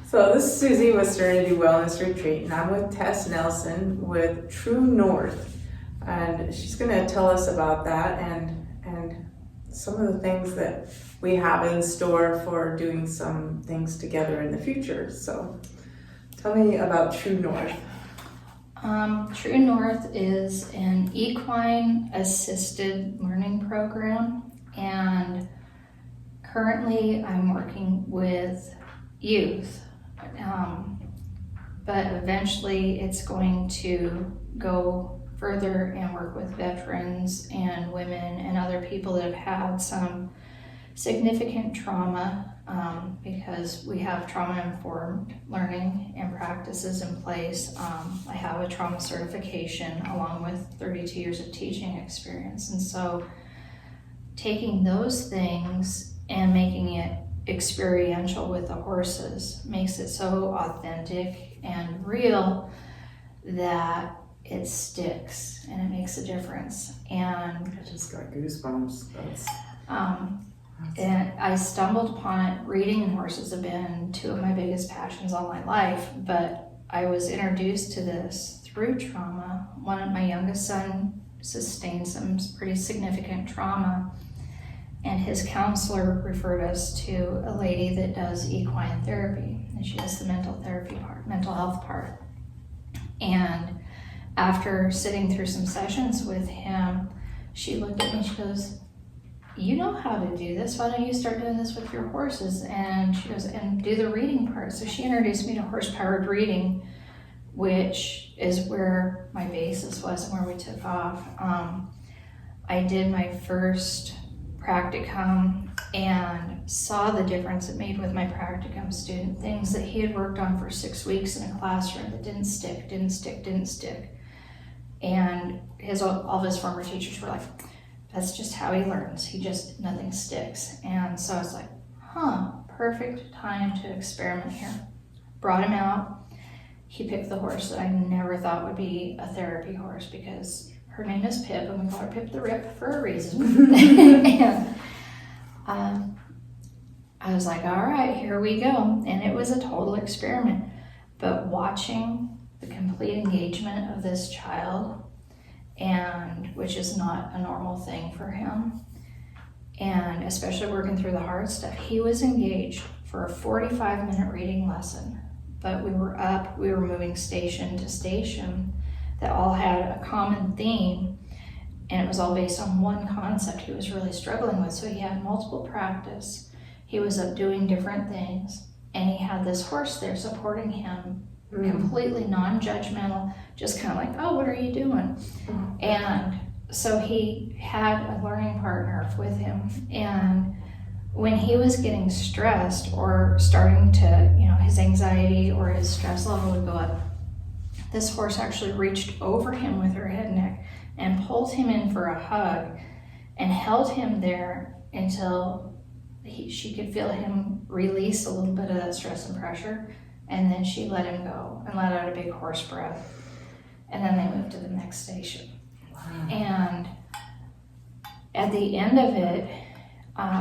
So this is Susie with Serenity Wellness Retreat, and I'm with Tess Nelson with True North, and she's going to tell us about that and some of the things that we have in store for doing some things together in the future. So tell me about True North. True North is an equine assisted learning program, and currently I'm working with youth, but eventually it's going to go further and work with veterans and women and other people that have had some significant trauma, because we have trauma-informed learning and practices in place. I have a trauma certification along with 32 years of teaching experience, and so taking those things and making it experiential with the horses makes it so authentic and real that it sticks and it makes a difference. And I just got goosebumps. And I stumbled upon it. Reading and horses have been two of my biggest passions all my life, but I was introduced to this through trauma. One of my youngest son sustained some pretty significant trauma, and his counselor referred us to a lady that does equine therapy, and she does the mental health part. And after sitting through some sessions with him, she looked at me and she goes, "You know how to do this. Why don't you start doing this with your horses?" And she goes, "And do the reading part." So she introduced me to horse-powered reading, which is where my basis was and where we took off. I did my first practicum and saw the difference it made with my practicum student. Things that he had worked on for 6 weeks in a classroom that didn't stick. And all of his former teachers were like, "That's just how he learns. Nothing sticks." And so I was like, perfect time to experiment here. Brought him out. He picked the horse that I never thought would be a therapy horse, because her name is Pip, and we call her Pip the Rip for a reason. And I was like, all right, here we go. And it was a total experiment. But watching the complete engagement of this child, and which is not a normal thing for him, and especially working through the hard stuff, he was engaged for a 45-minute reading lesson. But we were moving station to station that all had a common theme, and it was all based on one concept he was really struggling with. So he had multiple practice, he was up doing different things, and he had this horse there supporting him, completely non-judgmental, just kind of like, "Oh, what are you doing?" And so he had a learning partner with him, and when he was getting stressed or starting to, his anxiety or his stress level would go up, this horse actually reached over him with her head and neck and pulled him in for a hug and held him there until she could feel him release a little bit of that stress and pressure. And then she let him go and let out a big horse breath. And then they moved to the next station. Wow. And at the end of it,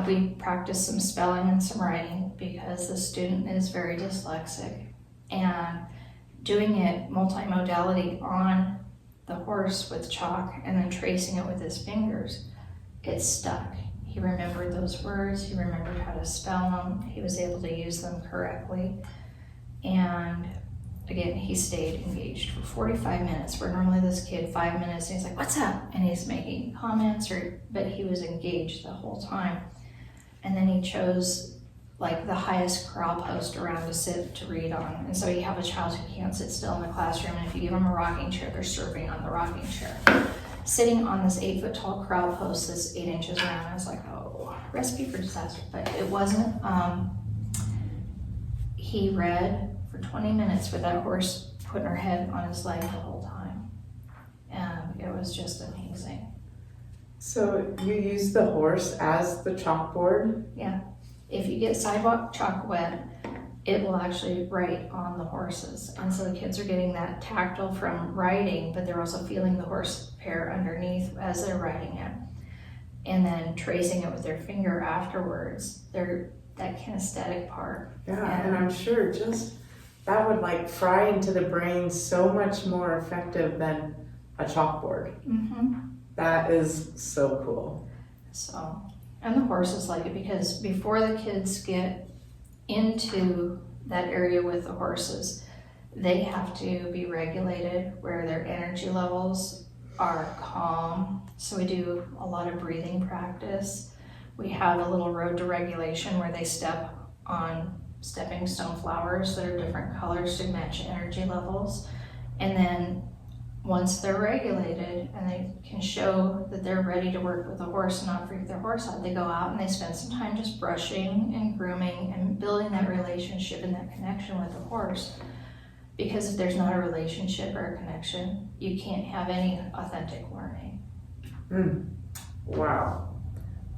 we practiced some spelling and some writing, because the student is very dyslexic. And doing it multimodality on the horse with chalk and then tracing it with his fingers, it stuck. He remembered those words, he remembered how to spell them, he was able to use them correctly. And again, he stayed engaged for 45 minutes, where normally this kid, 5 minutes, and he's like, "What's up?" And he's making comments, but he was engaged the whole time. And then he chose like the highest corral post around to sit to read on. And so you have a child who can't sit still in the classroom, and if you give them a rocking chair, they're surfing on the rocking chair. Sitting on this 8-foot tall corral post that's 8 inches around, I was like, oh, recipe for disaster. But it wasn't. He read for 20 minutes with that horse putting her head on his leg the whole time. And it was just amazing. So you use the horse as the chalkboard? Yeah. If you get sidewalk chalk wet, it will actually write on the horses. And so the kids are getting that tactile from writing, but they're also feeling the horse hair underneath as they're writing it. And then tracing it with their finger afterwards. They're that kinesthetic part. Yeah, and I'm sure just that would like fry into the brain so much more effective than a chalkboard. That is so cool. So, and the horses like it because before the kids get into that area with the horses, they have to be regulated where their energy levels are calm. So we do a lot of breathing practice. We have a little road to regulation where they step on stepping stone flowers that are different colors to match energy levels. And then once they're regulated and they can show that they're ready to work with the horse and not freak their horse out, they go out and they spend some time just brushing and grooming and building that relationship and that connection with the horse. Because if there's not a relationship or a connection, you can't have any authentic learning. Wow.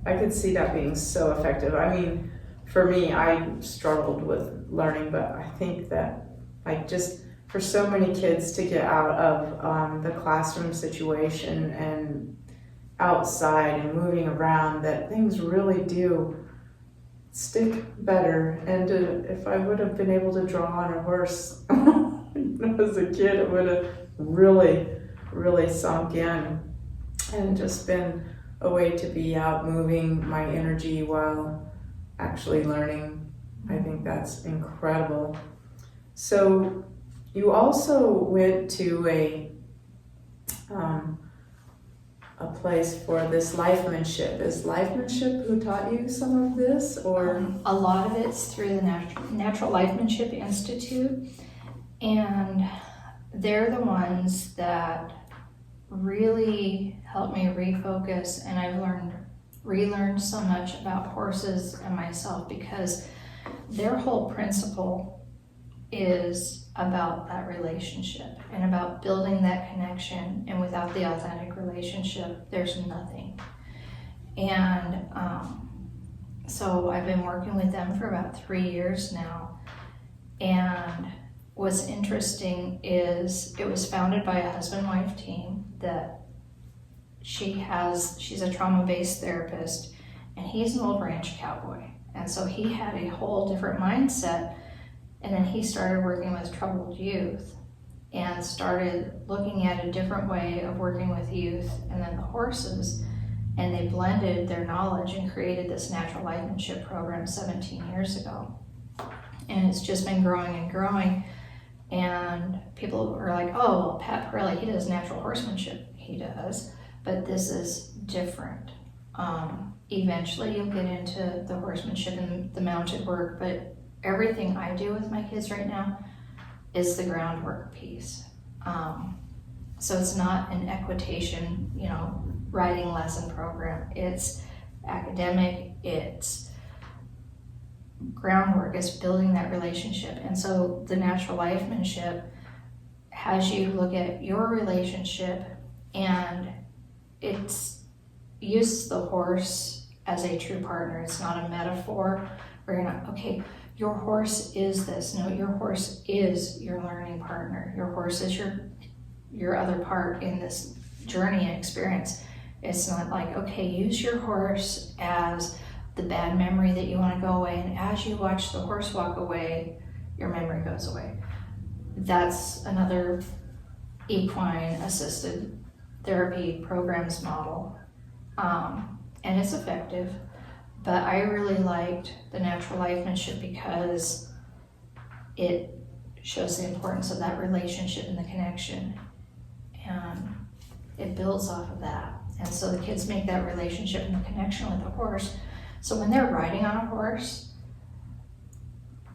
I could see that being so effective. I mean, for me, I struggled with learning, but I think that like just for so many kids to get out of the classroom situation and outside and moving around, that things really do stick better. And if I would have been able to draw on a horse as a kid, it would have really, really sunk in and just been a way to be out moving my energy while actually learning. I think that's incredible. So you also went to a place for this lifemanship. Is lifemanship who taught you some of this, or? A lot of it's through the Natural Lifemanship Institute, and they're the ones that really helped me refocus, and I've relearned so much about horses and myself because their whole principle is about that relationship and about building that connection, and without the authentic relationship, there's nothing. And so I've been working with them for about 3 years now, and what's interesting is it was founded by a husband-wife team that she's a trauma-based therapist, and he's an old ranch cowboy, and so he had a whole different mindset. And then he started working with troubled youth and started looking at a different way of working with youth and then the horses. And they blended their knowledge and created this natural lifemanship program 17 years ago. And it's just been growing and growing. And people are like, oh, well, Pat Pirelli, he does natural horsemanship. He does, but this is different. Eventually you'll get into the horsemanship and the mounted work, but everything I do with my kids right now is the groundwork piece. So it's not an equitation, riding lesson program. It's academic, it's groundwork, it's building that relationship. And so the natural lifemanship has you look at your relationship, and it's uses the horse as a true partner. It's not a metaphor where you're not, okay, your horse is this. No, your horse is your learning partner. Your horse is your other part in this journey and experience. It's not like, okay, use your horse as the bad memory that you want to go away, and as you watch the horse walk away, your memory goes away. That's another equine assisted therapy programs model, and it's effective. But I really liked the natural lifemanship because it shows the importance of that relationship and the connection, and it builds off of that. And so the kids make that relationship and the connection with the horse. So when they're riding on a horse,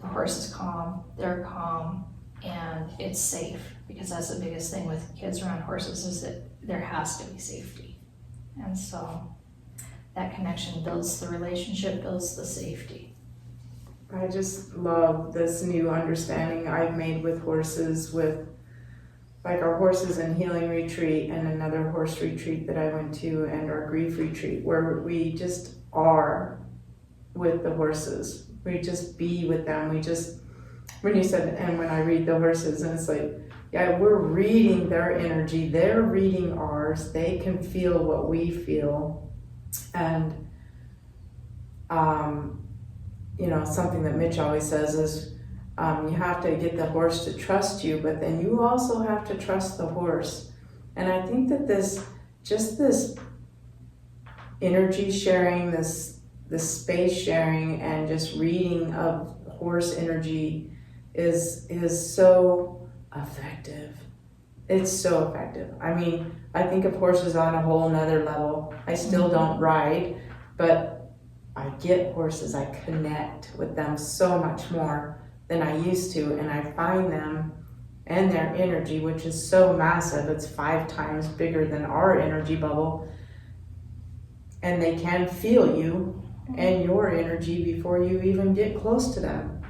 the horse is calm, they're calm, and it's safe, because that's the biggest thing with kids around horses, is that there has to be safety. And so that connection builds the relationship, builds the safety. I just love this new understanding I've made with horses, with like our horses in healing retreat and another horse retreat that I went to, and our grief retreat, where we just are with the horses. We just be with them. We just, when you said, and when I read the horses, and it's like, yeah, we're reading their energy, they're reading ours, they can feel what we feel. And something that Mitch always says is you have to get the horse to trust you, but then you also have to trust the horse. And I think that this energy sharing, this space sharing, and just reading of horse energy is so effective. It's so effective. I mean, I think of horses on a whole nother level. I still don't ride, but I get horses. I connect with them so much more than I used to, and I find them and their energy, which is so massive. It's 5 times bigger than our energy bubble, and they can feel you and your energy before you even get close to them.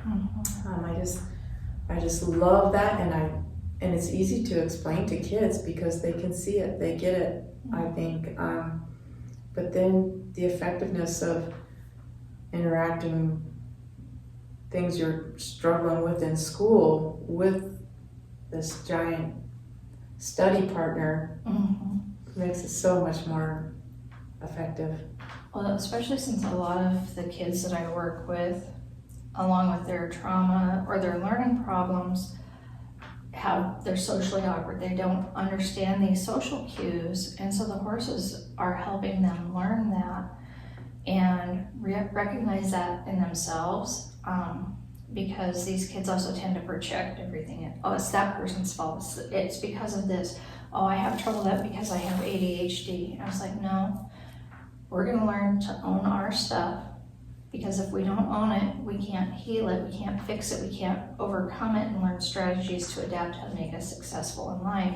I just love that, and it's easy to explain to kids because they can see it, they get it, I think. But then the effectiveness of interacting things you're struggling with in school with this giant study partner makes it so much more effective. Well, especially since a lot of the kids that I work with, along with their trauma or their learning problems, they're socially awkward. They don't understand these social cues, and so the horses are helping them learn that and recognize that in themselves, because these kids also tend to project everything. Oh, it's that person's fault. It's because of this. Oh, I have trouble with that because I have ADHD. I was like, no, we're going to learn to own our stuff, because if we don't own it, we can't heal it, we can't fix it, we can't overcome it and learn strategies to adapt to make us successful in life.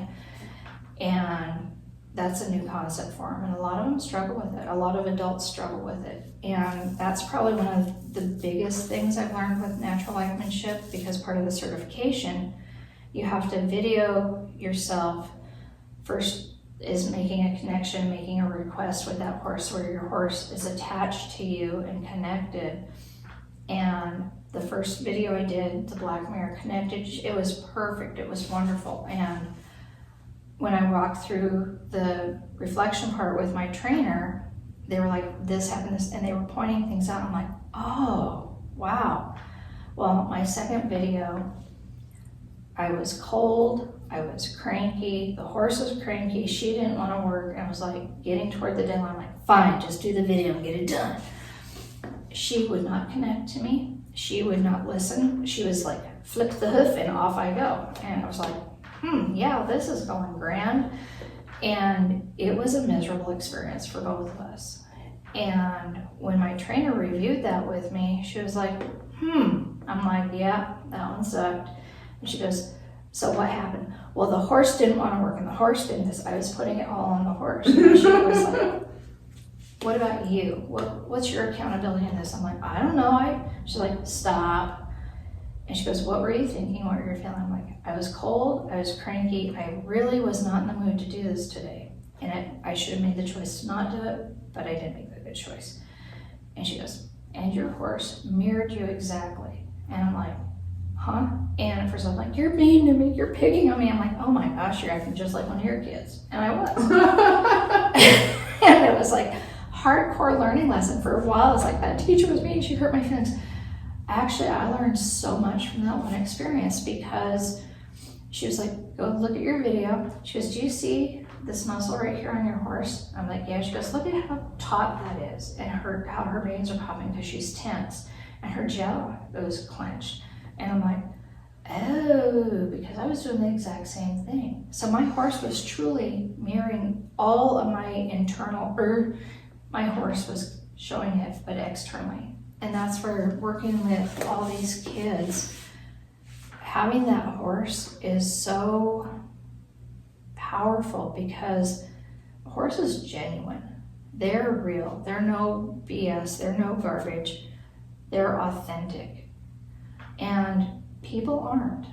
And that's a new concept for them, and a lot of them struggle with it. A lot of adults struggle with it, and that's probably one of the biggest things I've learned with natural likemanship, because part of the certification, you have to video yourself. First is making a connection, making a request with that horse where your horse is attached to you and connected. And the first video I did, the Black Mirror Connected, it was perfect, it was wonderful. And when I walked through the reflection part with my trainer, they were like, this happened, this, and they were pointing things out. I'm like, oh, wow. Well, my second video, I was cold, I was cranky, the horse was cranky, she didn't want to work, and I was like getting toward the deadline. I'm like, fine, just do the video and get it done. She would not connect to me, she would not listen. She was like, flick the hoof and off I go. And I was like, yeah, this is going grand. And it was a miserable experience for both of us. And when my trainer reviewed that with me, she was like, I'm like, yeah, that one sucked. And she goes, so what happened? Well, the horse didn't want to work, and the horse didn't this. I was putting it all on the horse. And she was like, what about you? What's your accountability in this? I'm like, I don't know. She's like, stop. And she goes, what were you thinking? What were you feeling? I'm like, I was cold, I was cranky, I really was not in the mood to do this today. And I should have made the choice to not do it, but I didn't make the good choice. And she goes, and your horse mirrored you exactly. And I'm like, huh? And at first I was like, you're mean to me, you're picking on me. I'm like, oh my gosh, you're acting just like one of your kids. And I was. And it was like hardcore learning lesson. For a while, it's like, that teacher was mean, she hurt my feelings. Actually, I learned so much from that one experience, because she was like, go look at your video. She goes, do you see this muscle right here on your horse? I'm like, yeah. She goes, look at how taut that is, and how her veins are popping because she's tense, and her jaw goes clenched. And I'm like, oh, because I was doing the exact same thing. So my horse was truly mirroring all of my internal, my horse was showing it, but externally. And that's where working with all these kids, having that horse is so powerful, because a horse is genuine. They're real. They're no BS. They're no garbage. They're authentic. And people aren't.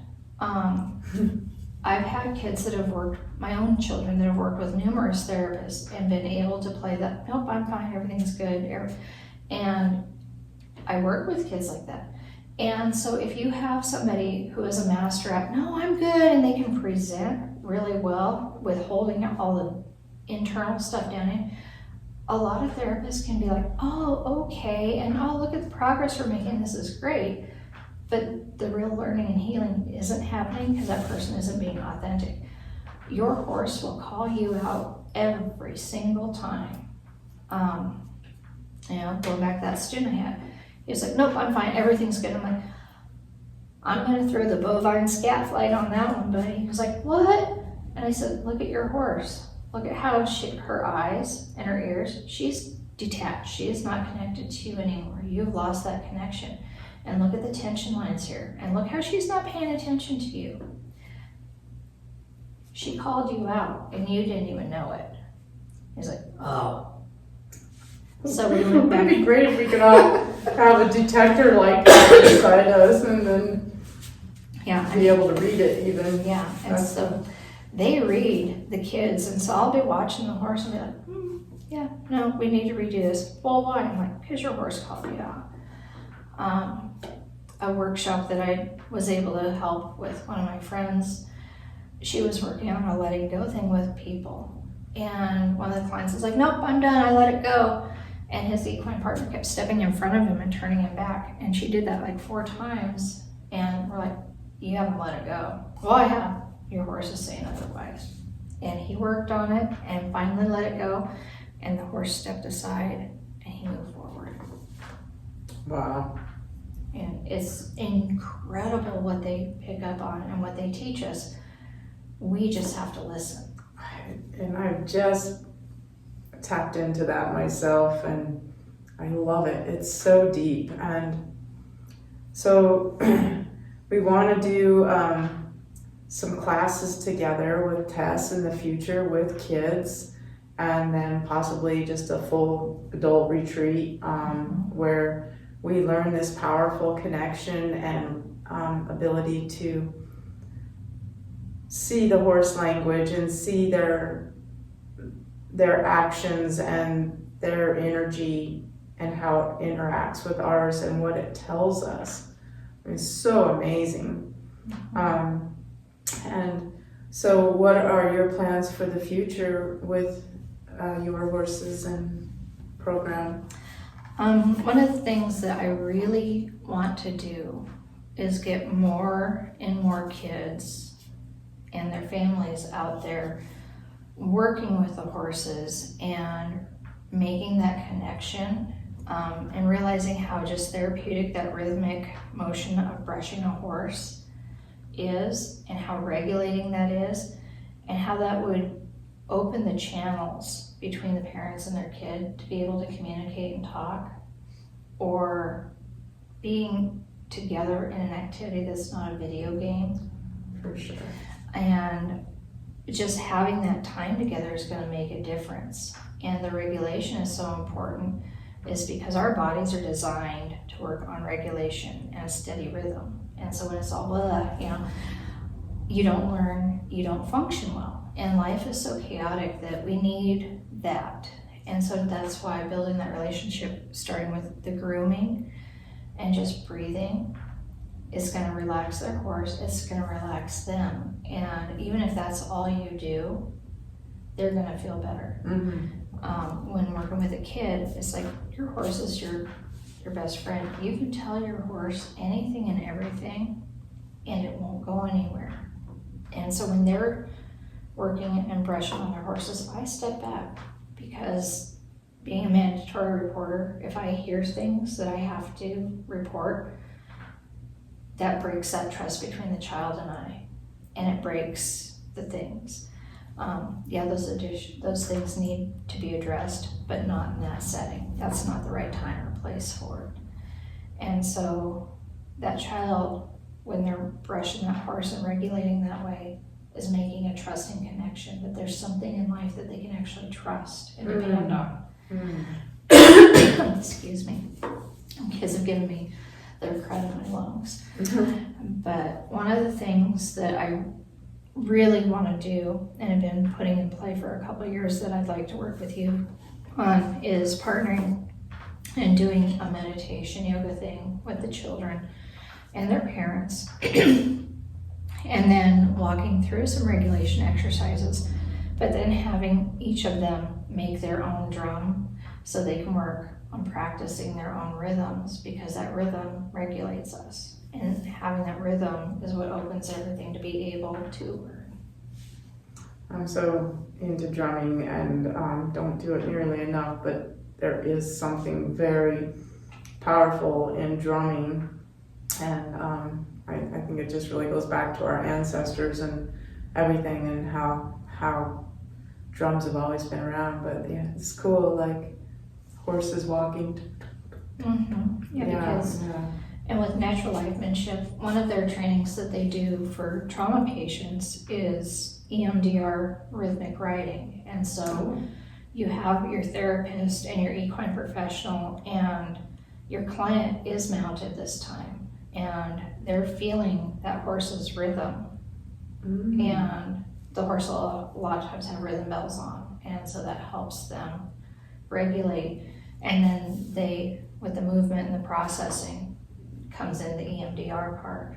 I've had kids that have worked, my own children that have worked with numerous therapists and been able to play that, nope, I'm fine, everything's good. And I work with kids like that. And so if you have somebody who is a master at, no, I'm good, and they can present really well with holding all the internal stuff down in, a lot of therapists can be like, oh, okay, and oh, look at the progress we're making, this is great. But the real learning and healing isn't happening because that person isn't being authentic. Your horse will call you out every single time. Going back to that student I had, he was like, nope, I'm fine, everything's good. I'm like, I'm gonna throw the bovine scat flight on that one, buddy. He was like, what? And I said, look at your horse. Look at how her eyes and her ears, she's detached. She is not connected to you anymore. You've lost that connection. And look at the tension lines here. And look how she's not paying attention to you. She called you out and you didn't even know it. He's like, oh. So we went back. It'd be great if we could all have a detector like that beside us and then be able to read it even. Yeah, and so they read the kids, and so I'll be watching the horse and be like, yeah, no, we need to redo this. Well, why? I'm like, because your horse called you out. A workshop that I was able to help with one of my friends, she was working on a letting go thing with people. And one of the clients was like, nope, I'm done, I let it go. And his equine partner kept stepping in front of him and turning him back. And she did that like 4 times. And we're like, you haven't let it go. Well, I have. Your horse is saying otherwise. And he worked on it and finally let it go. And the horse stepped aside and he moved forward. Wow. And it's incredible what they pick up on and what they teach us. We just have to listen. And I've just tapped into that myself and I love it. It's so deep. And so we want to do some classes together with Tess in the future with kids, and then possibly just a full adult retreat where we learn this powerful connection and ability to see the horse language and see their actions and their energy and how it interacts with ours and what it tells us. It's so amazing. And so what are your plans for the future with your horses and program? One of the things that I really want to do is get more and more kids and their families out there working with the horses and making that connection and realizing how just therapeutic that rhythmic motion of brushing a horse is and how regulating that is and how that would open the channels between the parents and their kid to be able to communicate and talk, or being together in an activity that's not a video game. For sure. And just having that time together is going to make a difference. And the regulation is so important is because our bodies are designed to work on regulation and a steady rhythm. And so when it's all blah, you don't learn, you don't function well. And life is so chaotic that we need that. And so that's why building that relationship, starting with the grooming and just breathing, is going to relax their horse, it's going to relax them. And even if that's all you do, they're going to feel better. Mm-hmm. When working with a kid, it's like your horse is your best friend. You can tell your horse anything and everything, and it won't go anywhere. And so when they're working and brushing on their horses, I step back, because being a mandatory reporter, if I hear things that I have to report, that breaks that trust between the child and I, and it breaks the things. Those things need to be addressed, but not in that setting. That's not the right time or place for it. And so that child, when they're brushing that horse and regulating that way, is making a trusting connection that there's something in life that they can actually trust and depend on. Mm. Excuse me. Kids have given me their crud in my lungs. Mm-hmm. But one of the things that I really want to do and have been putting in play for a couple of years that I'd like to work with you on is partnering and doing a meditation yoga thing with the children and their parents, and then walking through some regulation exercises, but then having each of them make their own drum so they can work on practicing their own rhythms, because that rhythm regulates us. And having that rhythm is what opens everything to be able to learn. I'm so into drumming and don't do it nearly enough, but there is something very powerful in drumming, and I think it just really goes back to our ancestors and everything, and how drums have always been around. But yeah, it's cool, like horses walking. Yeah, because and with natural livemanship, one of their trainings that they do for trauma patients is EMDR, rhythmic riding. And so you have your therapist and your equine professional, and your client is mounted this time, and they're feeling that horse's rhythm. And the horse will a lot of times have rhythm bells on, and so that helps them regulate. And then they, with the movement and the processing, comes in the EMDR part.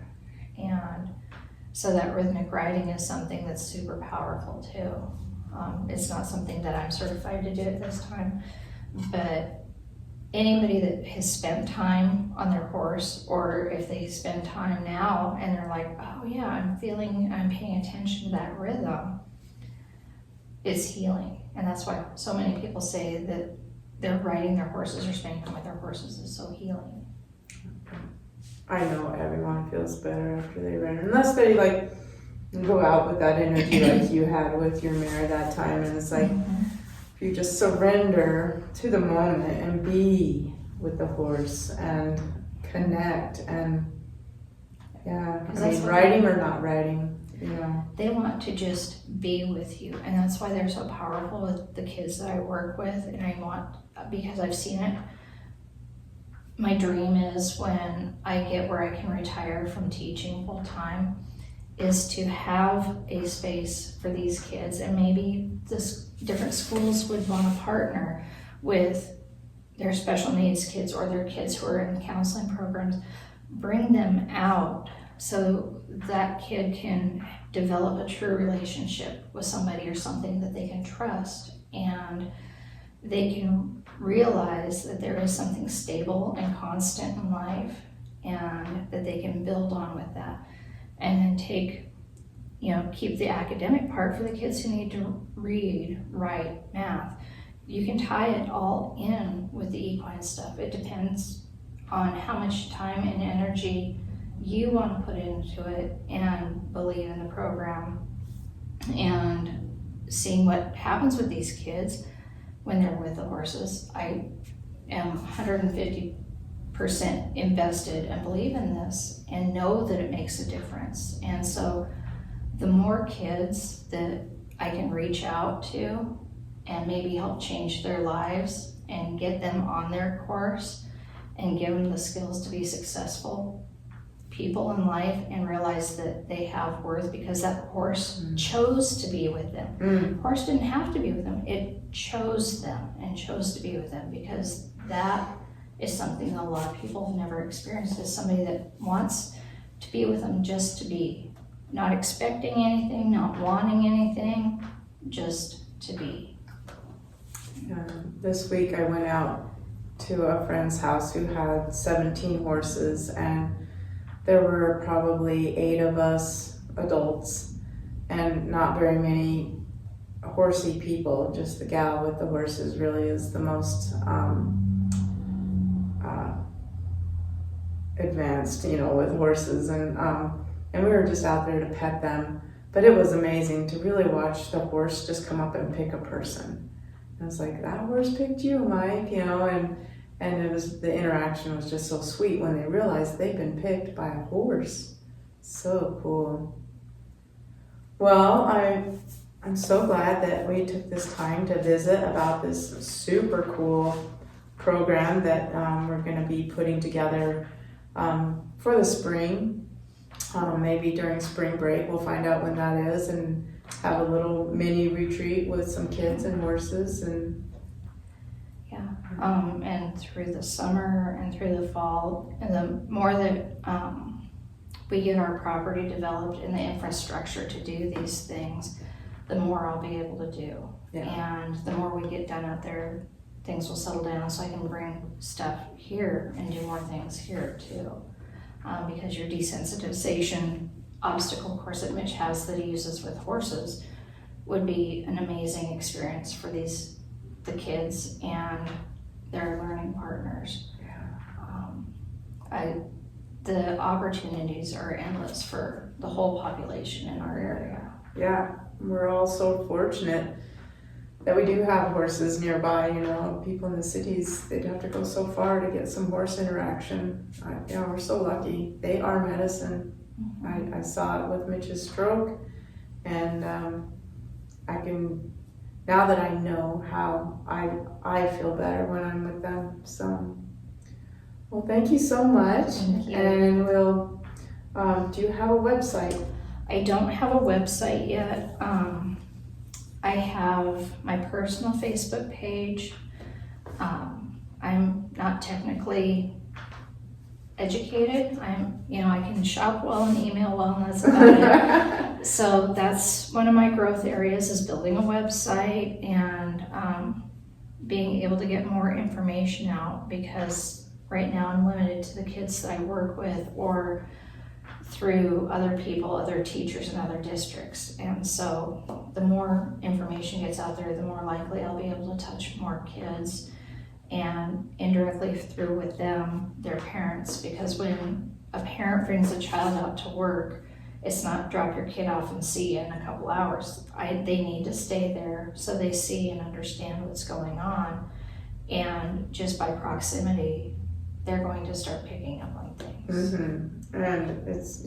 And so that rhythmic riding is something that's super powerful too. It's not something that I'm certified to do at this time, but anybody that has spent time on their horse, or if they spend time now and they're like, oh yeah, I'm paying attention to that rhythm, it's healing. And that's why so many people say that they're riding their horses or spending time with their horses is so healing. I know everyone feels better after they run, unless they like go out with that energy like you had with your mare that time. And it's like, if you just surrender to the moment and be with the horse and connect, and riding or not riding, they want to just be with you. And that's why they're so powerful with the kids that I work with. And because I've seen it, my dream is, when I get where I can retire from teaching full time, is to have a space for these kids. And maybe different schools would want to partner with their special needs kids or their kids who are in counseling programs, bring them out so that kid can develop a true relationship with somebody or something that they can trust, and they can realize that there is something stable and constant in life, and that they can build on with that. And then keep the academic part for the kids who need to read, write, math. You can tie it all in with the equine stuff. It depends on how much time and energy you want to put into it, and believe in the program, and seeing what happens with these kids when they're with the horses. I am 150% invested and believe in this and know that it makes a difference. And so the more kids that I can reach out to and maybe help change their lives and get them on their course and give them the skills to be successful people in life and realize that they have worth, because that horse chose to be with them. The horse didn't have to be with them. It chose them and chose to be with them, because that is something that a lot of people have never experienced, is somebody that wants to be with them just to be, not expecting anything, not wanting anything, just to be. This week I went out to a friend's house who had 17 horses, and there were probably 8 of us adults and not very many horsey people. Just the gal with the horses really is the most advanced, with horses, and we were just out there to pet them. But it was amazing to really watch the horse just come up and pick a person. I was like, that horse picked you, Mike, and the interaction was just so sweet when they realized they've been picked by a horse. So cool. Well, I'm so glad that we took this time to visit about this super cool program that we're going to be putting together for the spring. Maybe during spring break, we'll find out when that is, and have a little mini retreat with some kids and horses. And through the summer and through the fall, and the more that we get our property developed and the infrastructure to do these things, the more I'll be able to do. Yeah. And the more we get done out there, things will settle down so I can bring stuff here and do more things here too. Because your desensitization obstacle course that Mitch has that he uses with horses would be an amazing experience for the kids and their learning partners. The opportunities are endless for the whole population in our area. Yeah, we're all so fortunate that we do have horses nearby. You know, people in the cities, they'd have to go so far to get some horse interaction. We're so lucky. They are medicine. I saw it with Mitch's stroke, and I can, now that I know how I feel better when I'm with them. So, well, thank you so much. Thank you. And we'll, do you have a website? I don't have a website yet. I have my personal Facebook page. I'm not technically educated. I can shop well and email well, and that's about it. So that's one of my growth areas, is building a website and being able to get more information out, because right now I'm limited to the kids that I work with or through other people, other teachers in other districts. And so the more information gets out there, the more likely I'll be able to touch more kids, and indirectly through with them, their parents, because when a parent brings a child out to work, it's not drop your kid off and see you in a couple hours. They need to stay there so they see and understand what's going on, and just by proximity, they're going to start picking up on things. Mm-hmm. And it's,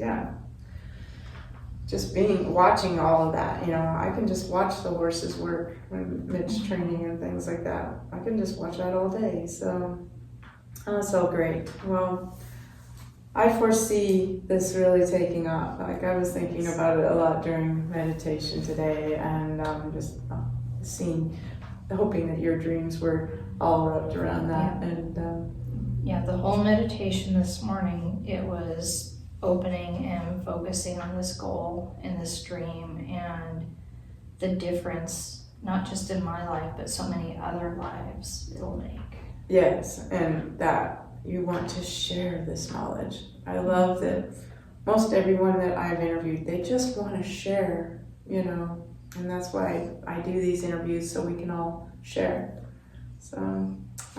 just watching all of that. I can just watch the horses work when Mitch training and things like that. I can just watch that all day. So great. Well, I foresee this really taking off. Like, I was thinking about it a lot during meditation today, and just hoping that your dreams were all wrapped around that. And the whole meditation this morning, it was opening and focusing on this goal and this dream and the difference, not just in my life, but so many other lives it'll make. Yes, and that you want to share this knowledge. I love that most everyone that I've interviewed, they just want to share, and that's why I do these interviews, so we can all share. So,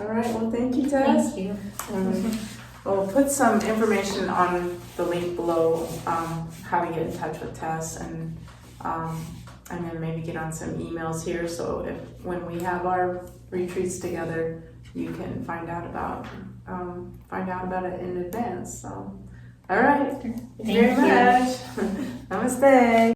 all right, well, thank you, Tess. Thank you. We'll put some information on the link below, how to get in touch with Tess, and then maybe get on some emails here, so when we have our retreats together, you can find out about it in advance. So, all right, thank you very much. Namaste.